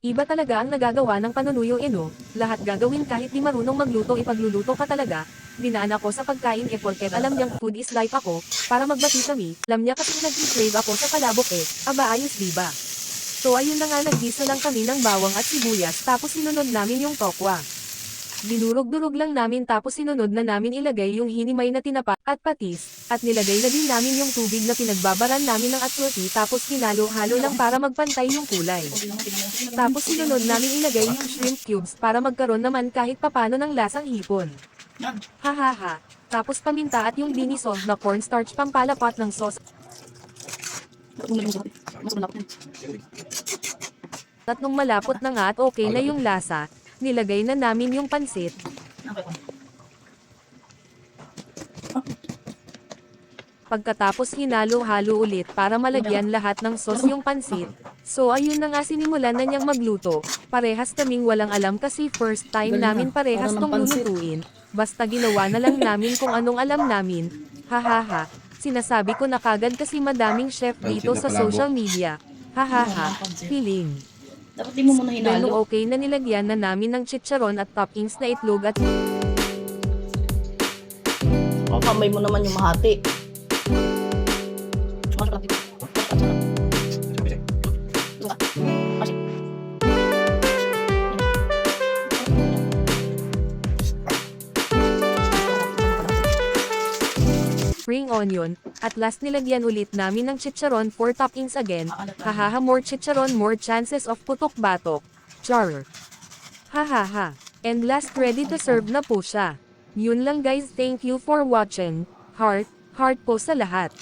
Iba talaga ang nagagawa ng panunuyo lahat gagawin kahit di marunong magluto ipagluluto ka talaga. Dinaan ako sa pagkain porket alam niyang food is life ako, para magbati kami, alam niya kasi nag-crave ako sa palabok aba ayos diba? So ayun na nga naggiso lang kami ng bawang at sibuyas tapos sinunod namin yung tokwa. Dinurog-durog lang namin tapos sinunod na namin ilagay yung hinimay na tinapa at patis, at nilagay na din namin yung tubig na pinagbabaran namin ng atsuti tapos hinalo-halo lang para magpantay yung kulay. Tapos sinunod namin ilagay yung shrimp cubes para magkaroon naman kahit papano ng lasang hipon. Hahaha. Tapos paminta at yung dinissolved na cornstarch pampalapot ng sauce. At nung malapot na nga at okay na yung lasa, nilagay na namin yung pansit. Pagkatapos hinalo-halo ulit para malagyan lahat ng sauce yung pansit. So ayun na nga sinimulan na niyang magluto. Parehas kaming walang alam kasi first time namin parehas tong lulutuin. Basta ginawa na lang namin kung anong alam namin. Hahaha. Sinasabi ko na kagad kasi madaming chef dito sa social media. Hahaha. Feeling. Dapat di mo muna Then hinalo. okay na nilagyan na namin ng chicharon at toppings na itlog at O, kamay mo naman yung mahati. spring onion, at last nilagyan ulit namin ng chicharon for toppings again. Hahaha, more chicharon, more chances of putok-batok. Char. Hahaha. And last, ready to serve na po siya. Yun lang guys, thank you for watching. Heart po sa lahat.